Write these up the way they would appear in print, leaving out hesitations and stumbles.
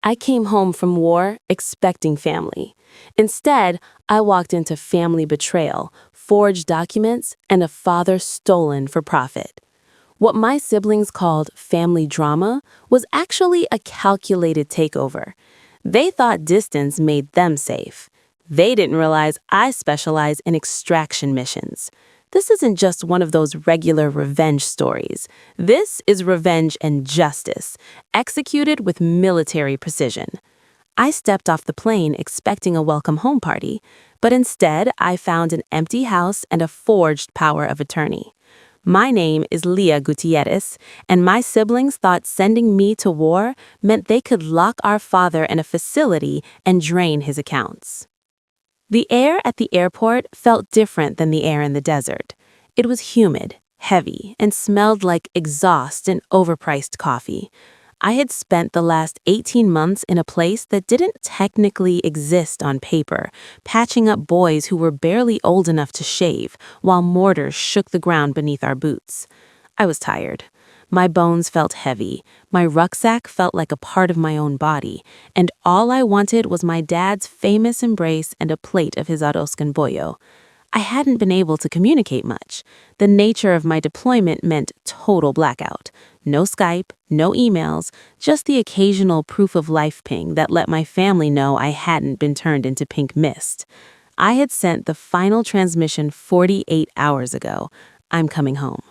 I came home from war expecting family. Instead, I walked into family betrayal, forged documents, and a father stolen for profit. What my siblings called family drama was actually a calculated takeover. They thought distance made them safe. They didn't realize I specialize in extraction missions. This isn't just one of those regular revenge stories. This is revenge and justice, executed with military precision. I stepped off the plane expecting a welcome home party, but instead I found an empty house and a forged power of attorney. My name is Leah Gutierrez, and my siblings thought sending me to war meant they could lock our father in a facility and drain his accounts. The air at the airport felt different than the air in the desert. It was humid, heavy, and smelled like exhaust and overpriced coffee. I had spent the last 18 months in a place that didn't technically exist on paper, patching up boys who were barely old enough to shave, while mortars shook the ground beneath our boots. I was tired. My bones felt heavy, my rucksack felt like a part of my own body, and all I wanted was my dad's famous embrace and a plate of his arroz con pollo. I hadn't been able to communicate much. The nature of my deployment meant total blackout. No Skype, no emails, just the occasional proof of life ping that let my family know I hadn't been turned into pink mist. I had sent the final transmission 48 hours ago. I'm coming home.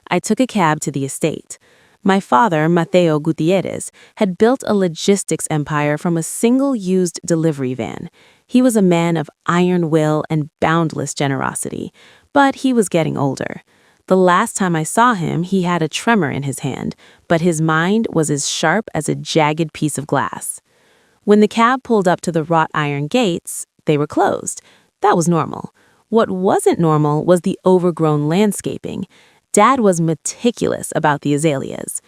I took a cab to the estate. My father, Leah Gutierrez, had built a logistics empire from a single-used delivery van. He was a man of iron will and boundless generosity, but he was getting older. The last time I saw him, he had a tremor in his hand, but his mind was as sharp as a jagged piece of glass. When the cab pulled up to the wrought iron gates, they were closed. That was normal. What wasn't normal was the overgrown landscaping. Dad was meticulous about the azaleas.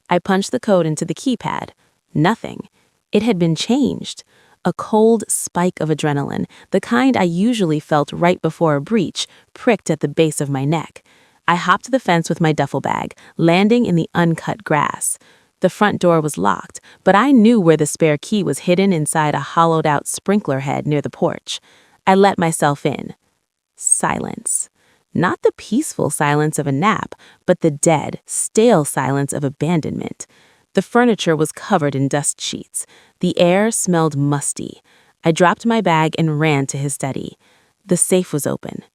I punched the code into the keypad. Nothing. It had been changed. A cold spike of adrenaline, the kind I usually felt right before a breach, pricked at the base of my neck. I hopped the fence with my duffel bag, landing in the uncut grass. The front door was locked, but I knew where the spare key was hidden inside a hollowed-out sprinkler head near the porch. I let myself in. Silence. Not the peaceful silence of a nap, but the dead, stale silence of abandonment. The furniture was covered in dust sheets. The air smelled musty. I dropped my bag and ran to his study. The safe was open.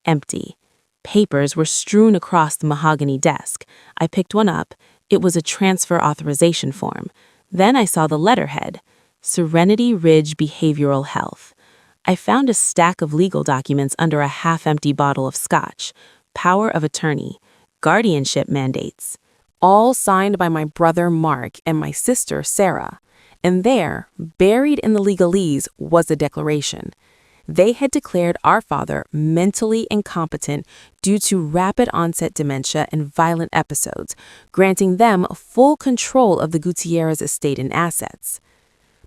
Empty. Papers were strewn across the mahogany desk. I picked one up. It was a transfer authorization form. Then I saw the letterhead. Serenity Ridge Behavioral Health. I found a stack of legal documents under a half-empty bottle of scotch. Power of attorney. Guardianship mandates. All signed by my brother Mark and my sister Sarah. And there, buried in the legalese, was a declaration. They had declared our father mentally incompetent due to rapid onset dementia and violent episodes, granting them full control of the Gutierrez estate and assets.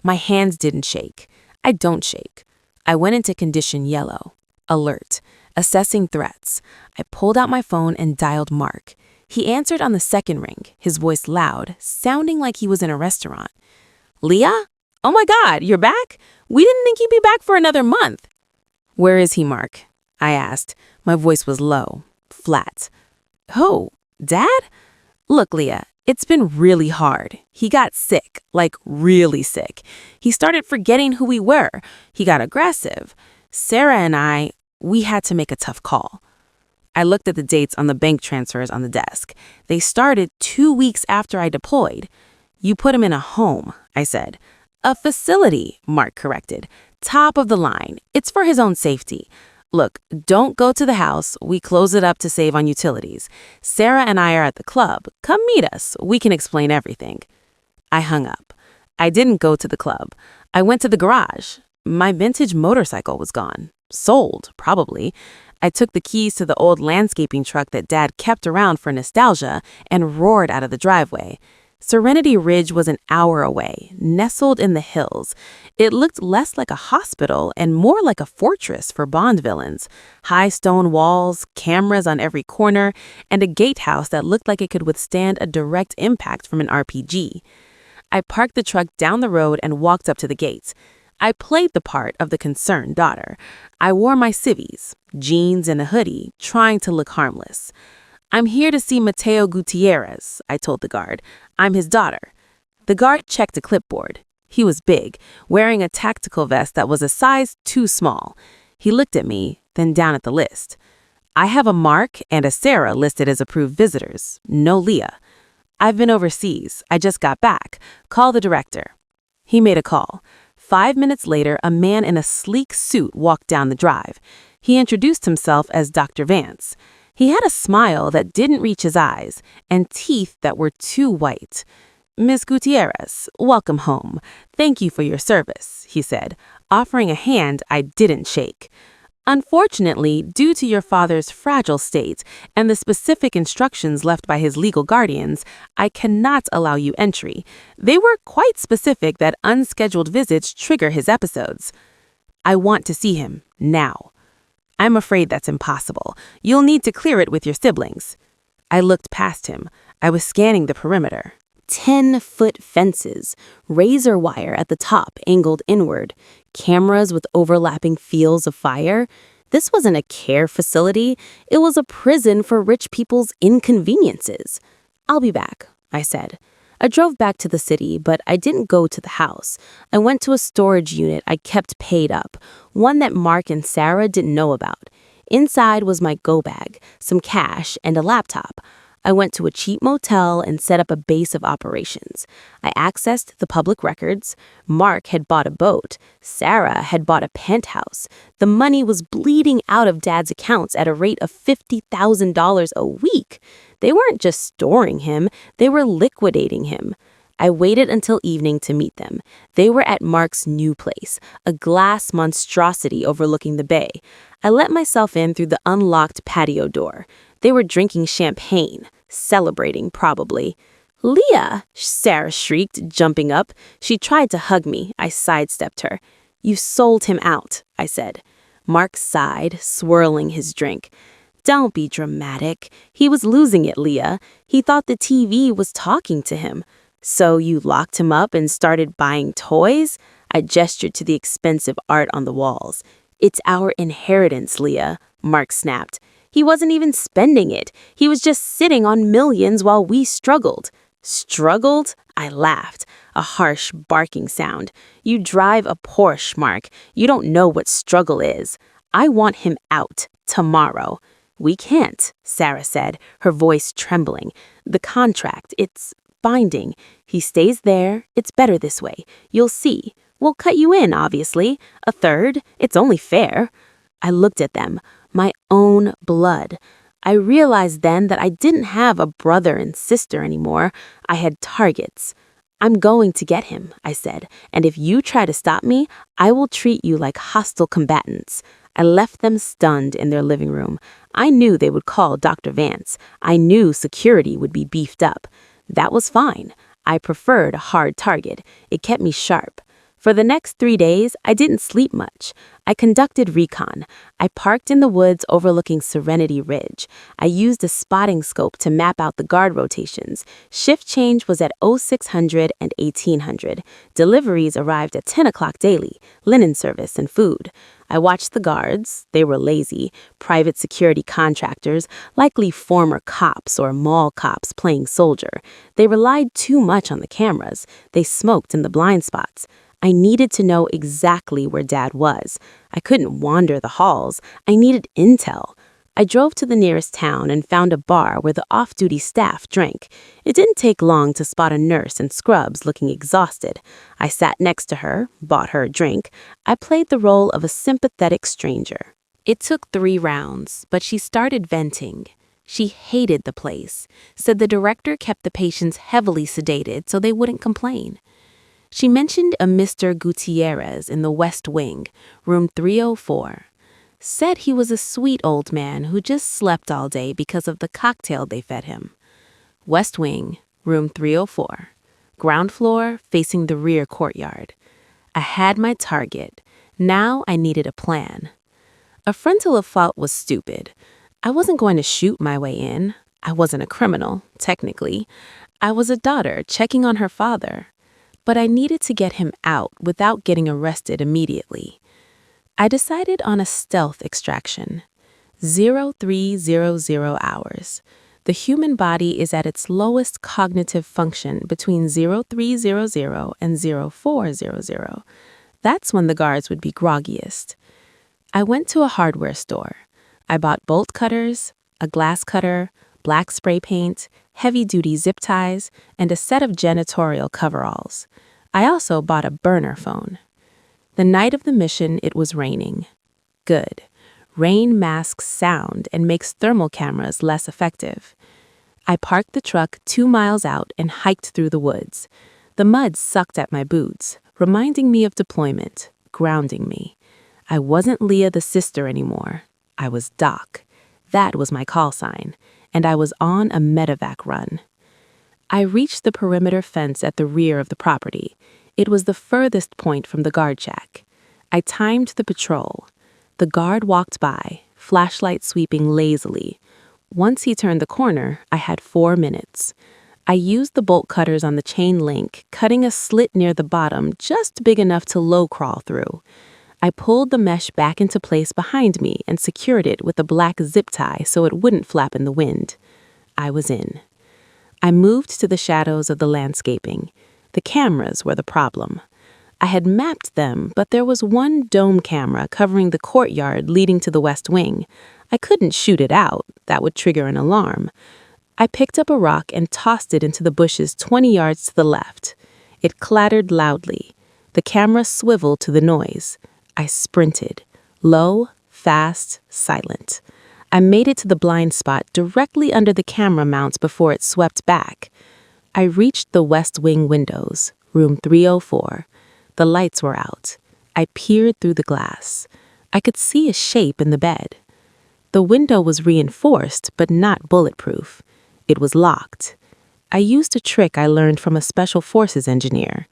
My hands didn't shake. I don't shake. I went into condition yellow. Alert. Assessing threats. I pulled out my phone and dialed Mark. He answered on the second ring, his voice loud, sounding like he was in a restaurant. Leah? Oh my God, you're back? We didn't think you'd be back for another month. Where is he, Mark? I asked. My voice was low, flat. Oh, Dad? Look, Leah, it's been really hard. He got sick, like really sick. He started forgetting who we were. He got aggressive. Sarah and we had to make a tough call. I looked at the dates on the bank transfers on the desk. They started 2 weeks after I deployed. You put him in a home, I said. A facility, Mark corrected. Top of the line. It's for his own safety. Look, don't go to the house. We close it up to save on utilities. Sarah and I are at the club. Come meet us. We can explain everything. I hung up. I didn't go to the club. I went to the garage. My vintage motorcycle was gone. Sold, probably. I took the keys to the old landscaping truck that Dad kept around for nostalgia and roared out of the driveway. Serenity Ridge was an hour away, nestled in the hills. It looked less like a hospital and more like a fortress for Bond villains. High stone walls, cameras on every corner, and a gatehouse that looked like it could withstand a direct impact from an RPG. I parked the truck down the road and walked up to the gates. I played the part of the concerned daughter. I wore my civvies, jeans and a hoodie, trying to look harmless. "I'm here to see Leah Gutierrez," I told the guard. "I'm his daughter." The guard checked a clipboard. He was big, wearing a tactical vest that was a size too small. He looked at me, then down at the list. "I have a Mark and a Sarah listed as approved visitors. No Leah. I've been overseas. I just got back. Call the director." He made a call. 5 minutes later, a man in a sleek suit walked down the drive. He introduced himself as Dr. Vance. He had a smile that didn't reach his eyes and teeth that were too white. "Miss Gutierrez, welcome home. Thank you for your service," he said, offering a hand I didn't shake. "Unfortunately, due to your father's fragile state and the specific instructions left by his legal guardians, I cannot allow you entry. They were quite specific that unscheduled visits trigger his episodes. I want to see him, now." "I'm afraid that's impossible. You'll need to clear it with your siblings." I looked past him. I was scanning the perimeter. 10-foot fences, razor wire at the top angled inward, cameras with overlapping fields of fire. This wasn't a care facility. It was a prison for rich people's inconveniences. "I'll be back," I said. I drove back to the city, but I didn't go to the house. I went to a storage unit I kept paid up, one that Mark and Sarah didn't know about. Inside was my go bag, some cash, and a laptop. I went to a cheap motel and set up a base of operations. I accessed the public records. Mark had bought a boat. Sarah had bought a penthouse. The money was bleeding out of Dad's accounts at a rate of $50,000 a week. They weren't just storing him, they were liquidating him. I waited until evening to meet them. They were at Mark's new place, a glass monstrosity overlooking the bay. I let myself in through the unlocked patio door. They were drinking champagne, celebrating probably. "Leah!" Sarah shrieked, jumping up. She tried to hug me. I sidestepped her. "You sold him out," I said. Mark sighed, swirling his drink. "Don't be dramatic. He was losing it, Leah. He thought the TV was talking to him." "So you locked him up and started buying toys?" I gestured to the expensive art on the walls. "It's our inheritance, Leah," Mark snapped. "He wasn't even spending it. He was just sitting on millions while we struggled." "Struggled?" I laughed, a harsh barking sound. "You drive a Porsche, Mark. You don't know what struggle is. I want him out, tomorrow." "We can't," Sarah said, her voice trembling. "The contract, it's binding. He stays there. It's better this way. You'll see. We'll cut you in, obviously. A third. It's only fair." I looked at them. My own blood. I realized then that I didn't have a brother and sister anymore. I had targets. "I'm going to get him," I said, "and if you try to stop me, I will treat you like hostile combatants." I left them stunned in their living room. I knew they would call Dr. Vance. I knew security would be beefed up. That was fine. I preferred a hard target. It kept me sharp. For the next 3 days, I didn't sleep much. I conducted recon. I parked in the woods overlooking Serenity Ridge. I used a spotting scope to map out the guard rotations. Shift change was at 0600 and 1800. Deliveries arrived at 10 o'clock daily, linen service and food. I watched the guards. They were lazy, private security contractors, likely former cops or mall cops playing soldier. They relied too much on the cameras. They smoked in the blind spots. I needed to know exactly where Dad was. I couldn't wander the halls. I needed intel. I drove to the nearest town and found a bar where the off-duty staff drank. It didn't take long to spot a nurse in scrubs looking exhausted. I sat next to her, bought her a drink. I played the role of a sympathetic stranger. It took 3 rounds, but she started venting. She hated the place, said the director kept the patients heavily sedated so they wouldn't complain. She mentioned a Mr. Gutierrez in the West Wing, room 304. Said he was a sweet old man who just slept all day because of the cocktail they fed him. West Wing, room 304. Ground floor facing the rear courtyard. I had my target. Now I needed a plan. A frontal assault was stupid. I wasn't going to shoot my way in. I wasn't a criminal, technically. I was a daughter checking on her father. but I needed to get him out without getting arrested immediately. I decided on a stealth extraction. 0300 hours. The human body is at its lowest cognitive function between 0300 and 0400. That's when the guards would be groggiest. I went to a hardware store. I bought bolt cutters, a glass cutter, black spray paint, heavy-duty zip ties, and a set of janitorial coveralls. I also bought a burner phone. The night of the mission, it was raining. Good. Rain masks sound and makes thermal cameras less effective. I parked the truck 2 miles out and hiked through the woods. The mud sucked at my boots, reminding me of deployment, grounding me. I wasn't Leah the sister anymore. I was Doc. That was my call sign, and I was on a medevac run. I reached the perimeter fence at the rear of the property. It was the furthest point from the guard shack. I timed the patrol. The guard walked by, flashlight sweeping lazily. Once he turned the corner, I had 4 minutes. I used the bolt cutters on the chain link, cutting a slit near the bottom just big enough to low crawl through. I pulled the mesh back into place behind me and secured it with a black zip tie so it wouldn't flap in the wind. I was in. I moved to the shadows of the landscaping. The cameras were the problem. I had mapped them, but there was one dome camera covering the courtyard leading to the west wing. I couldn't shoot it out. That would trigger an alarm. I picked up a rock and tossed it into the bushes 20 yards to the left. It clattered loudly. The camera swiveled to the noise. I sprinted. Low, fast, silent. I made it to the blind spot directly under the camera mounts before it swept back. I reached the west wing windows, room 304. The lights were out. I peered through the glass. I could see a shape in the bed. The window was reinforced, but not bulletproof. It was locked. I used a trick I learned from a special forces engineer.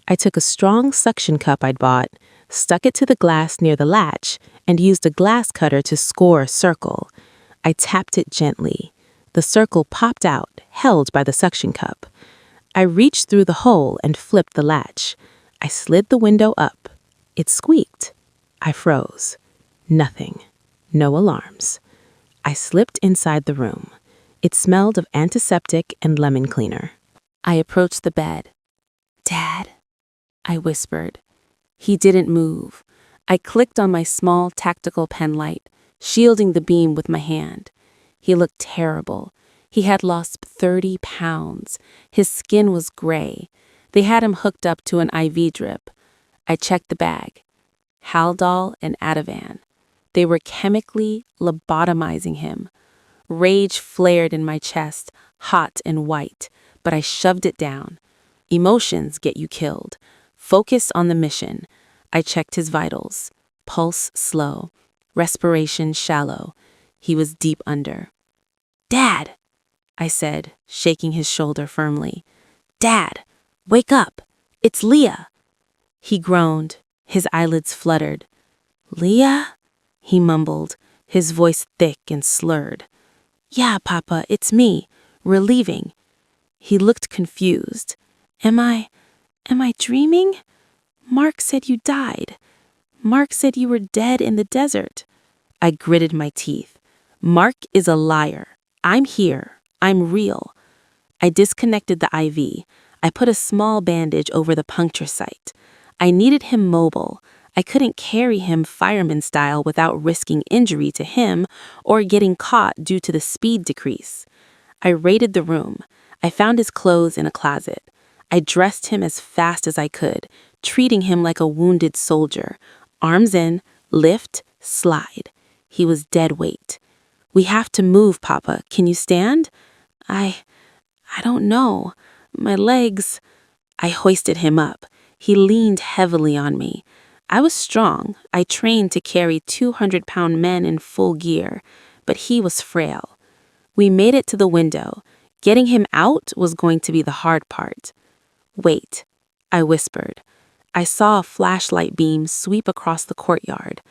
I took a strong suction cup I'd bought, stuck it to the glass near the latch, and used a glass cutter to score a circle. I tapped it gently. The circle popped out, held by the suction cup. I reached through the hole and flipped the latch. I slid the window up. It squeaked. I froze. Nothing. No alarms. I slipped inside the room. It smelled of antiseptic and lemon cleaner. I approached the bed. "Dad," I whispered. He didn't move. I clicked on my small tactical pen light, shielding the beam with my hand. He looked terrible. He had lost 30 pounds. His skin was gray. They had him hooked up to an IV drip. I checked the bag. Haldol and Ativan. They were chemically lobotomizing him. Rage flared in my chest, hot and white, but I shoved it down. Emotions get you killed. Focus on the mission. I checked his vitals. Pulse slow. Respiration shallow. He was deep under. "Dad," I said, shaking his shoulder firmly. "Dad, wake up. It's Leah." He groaned. His eyelids fluttered. "Leah?" he mumbled, his voice thick and slurred. "Yeah, Papa, it's me. We're leaving." He looked confused. Am I dreaming? Mark said you died. Mark said you were dead in the desert." I gritted my teeth. "Mark is a liar. I'm here. I'm real." I disconnected the IV. I put a small bandage over the puncture site. I needed him mobile. I couldn't carry him fireman style without risking injury to him or getting caught due to the speed decrease. I raided the room. I found his clothes in a closet. I dressed him as fast as I could, treating him like a wounded soldier. Arms in, lift, slide. He was dead weight. "We have to move, Papa. Can you stand?" I don't know. My legs." I hoisted him up. He leaned heavily on me. I was strong. I trained to carry 200-pound men in full gear, but he was frail. We made it to the window. Getting him out was going to be the hard part. "Wait," I whispered. I saw a flashlight beam sweep across the courtyard.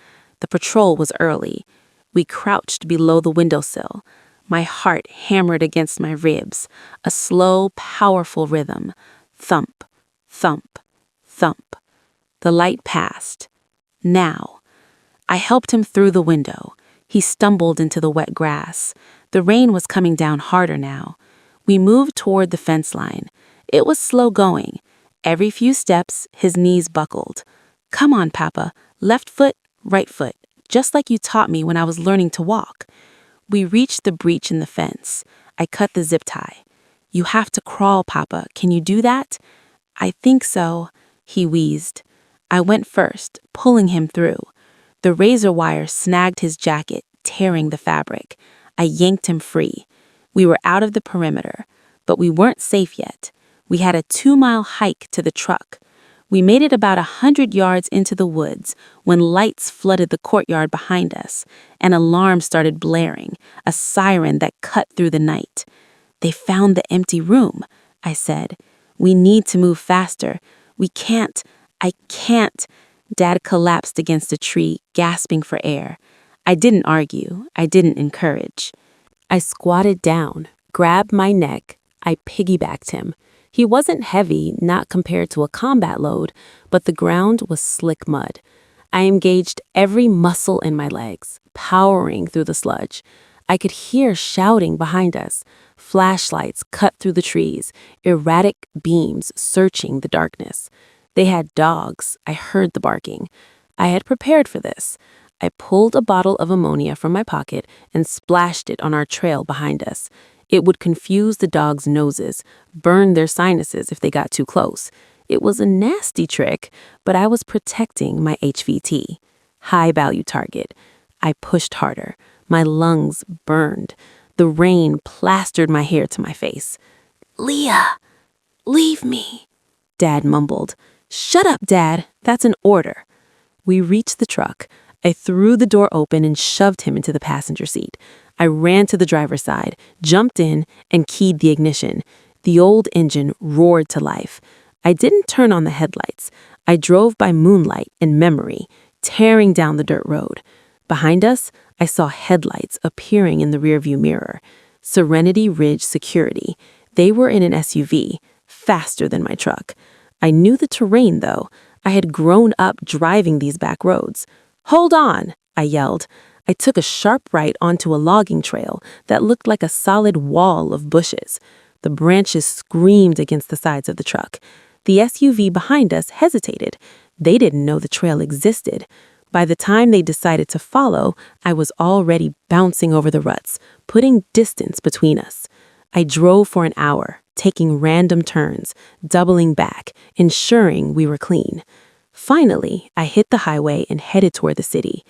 The patrol was early. We crouched below the windowsill. My heart hammered against my ribs, a slow, powerful rhythm. Thump, Thump, thump. The light passed. Now. I helped him through the window. He stumbled into the wet grass. The rain was coming down harder now. We moved toward the fence line. It was slow going. Every few steps, his knees buckled. Come on, Papa. Left foot, right foot, just like you taught me when I was learning to walk. We reached the breach in the fence. I cut the zip tie. You have to crawl, Papa. Can you do that? I think so, he wheezed. I went first, pulling him through. The razor wire snagged his jacket, tearing the fabric. I yanked him free. We were out of the perimeter, but we weren't safe yet. We had a 2-mile hike to the truck. We made it about 100 yards into the woods when lights flooded the courtyard behind us. An alarm started blaring, a siren that cut through the night. They found the empty room, I said. We need to move faster. I can't. Dad collapsed against a tree, gasping for air. I didn't argue. I didn't encourage. I squatted down, grabbed my neck. I piggybacked him. He wasn't heavy, not compared to a combat load, but the ground was slick mud. I engaged every muscle in my legs, powering through the sludge. I could hear shouting behind us. Flashlights cut through the trees, erratic beams searching the darkness. They had dogs. I heard the barking. I had prepared for this. I pulled a bottle of ammonia from my pocket and splashed it on our trail behind us. It would confuse the dogs' noses, burn their sinuses if they got too close. It was a nasty trick, but I was protecting my HVT. High-value target. I pushed harder. My lungs burned. The rain plastered my hair to my face. Leah, leave me, Dad mumbled. Shut up, Dad. That's an order. We reached the truck. I threw the door open and shoved him into the passenger seat. I ran to the driver's side, jumped in, and keyed the ignition. The old engine roared to life. I didn't turn on the headlights. I drove by moonlight and memory, tearing down the dirt road. Behind us, I saw headlights appearing in the rearview mirror. Serenity Ridge Security. They were in an SUV, faster than my truck. I knew the terrain, though. I had grown up driving these back roads. Hold on, I yelled. I took a sharp right onto a logging trail that looked like a solid wall of bushes. The branches screamed against the sides of the truck. The SUV behind us hesitated. They didn't know the trail existed. By the time they decided to follow, I was already bouncing over the ruts, putting distance between us. I drove for an hour, taking random turns, doubling back, ensuring we were clean. Finally, I hit the highway and headed toward the city.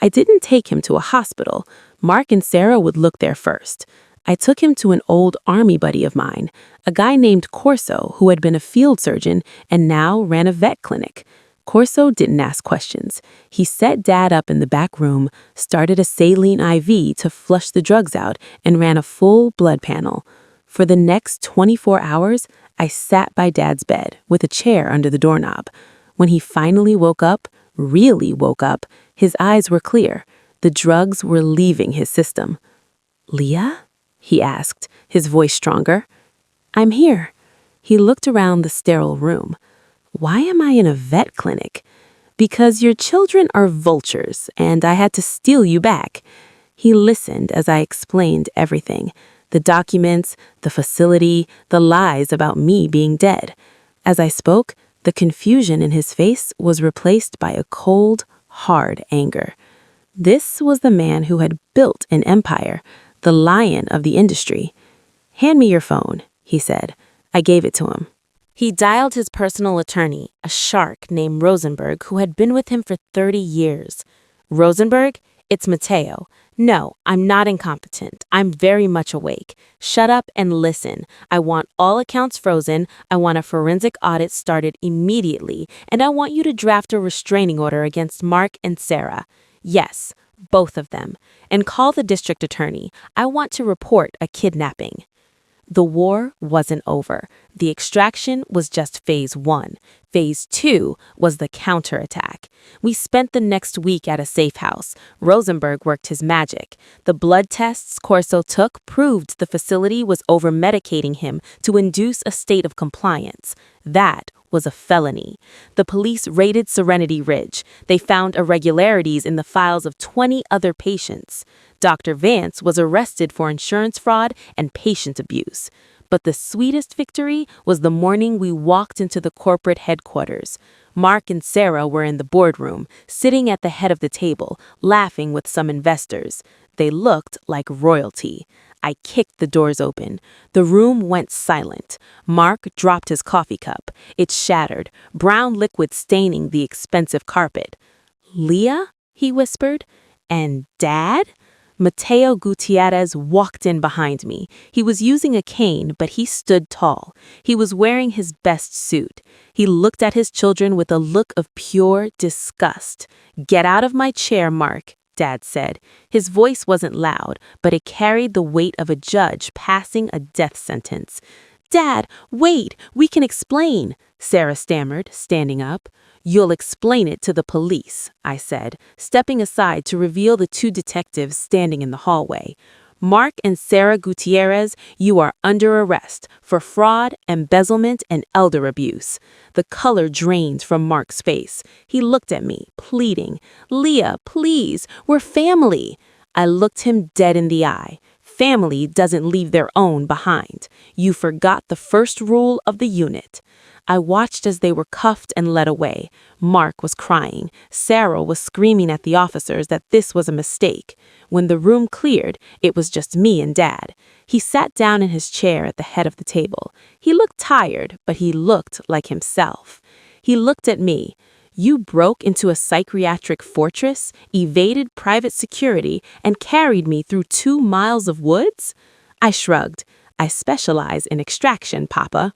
I didn't take him to a hospital. Mark and Sarah would look there first. I took him to an old army buddy of mine, a guy named Corso who had been a field surgeon and now ran a vet clinic. Corso didn't ask questions. He set Dad up in the back room, started a saline IV to flush the drugs out, and ran a full blood panel. For the next 24 hours, I sat by Dad's bed with a chair under the doorknob. When he finally woke up, really woke up, his eyes were clear. The drugs were leaving his system. Leah? He asked, his voice stronger. I'm here. He looked around the sterile room. Why am I in a vet clinic? Because your children are vultures, and I had to steal you back. He listened as I explained everything. The documents, the facility, the lies about me being dead. As I spoke, the confusion in his face was replaced by a cold, hard anger. This was the man who had built an empire, the lion of the industry. Hand me your phone, he said. I gave it to him. He dialed his personal attorney, a shark named Rosenberg, who had been with him for 30 years. Rosenberg, it's Mateo. No, I'm not incompetent. I'm very much awake. Shut up and listen. I want all accounts frozen. I want a forensic audit started immediately. And I want you to draft a restraining order against Mark and Sarah. Yes, both of them. And call the district attorney. I want to report a kidnapping. The war wasn't over. The extraction was just phase 1. Phase 2 was the counterattack. We spent the next week at a safe house. Rosenberg worked his magic. The blood tests Corso took proved the facility was over-medicating him to induce a state of compliance. That was a felony. The police raided Serenity Ridge. They found irregularities in the files of 20 other patients. Dr. Vance was arrested for insurance fraud and patient abuse. But the sweetest victory was the morning we walked into the corporate headquarters. Mark and Sarah were in the boardroom, sitting at the head of the table, laughing with some investors. They looked like royalty. I kicked the doors open. The room went silent. Mark dropped his coffee cup. It shattered, brown liquid staining the expensive carpet. "Leah?" he whispered. "And Dad?" Mateo Gutierrez walked in behind me. He was using a cane, but he stood tall. He was wearing his best suit. He looked at his children with a look of pure disgust. "Get out of my chair, Mark," Dad said. His voice wasn't loud, but it carried the weight of a judge passing a death sentence. "Dad, wait, we can explain," Sarah stammered, standing up. "You'll explain it to the police," I said, stepping aside to reveal the two detectives standing in the hallway. "Mark and Sarah Gutierrez, you are under arrest for fraud, embezzlement, and elder abuse." The color drained from Mark's face. He looked at me, pleading, "Leah, please, we're family." I looked him dead in the eye. Family doesn't leave their own behind. You forgot the first rule of the unit. I watched as they were cuffed and led away. Mark was crying. Sarah was screaming at the officers that this was a mistake. When the room cleared, it was just me and Dad. He sat down in his chair at the head of the table. He looked tired, but he looked like himself. He looked at me. "You broke into a psychiatric fortress, evaded private security, and carried me through 2 miles of woods?" I shrugged. "I specialize in extraction, Papa."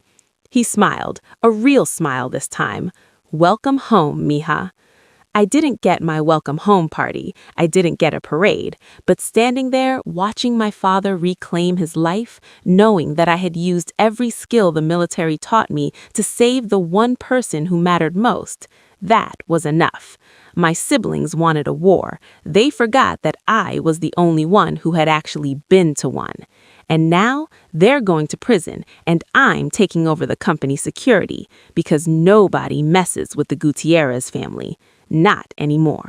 He smiled, a real smile this time. "Welcome home, mija." I didn't get my welcome home party. I didn't get a parade. But standing there, watching my father reclaim his life, knowing that I had used every skill the military taught me to save the one person who mattered most, that was enough. My siblings wanted a war. They forgot that I was the only one who had actually been to one. And now they're going to prison, and I'm taking over the company security because nobody messes with the Gutierrez family. Not anymore.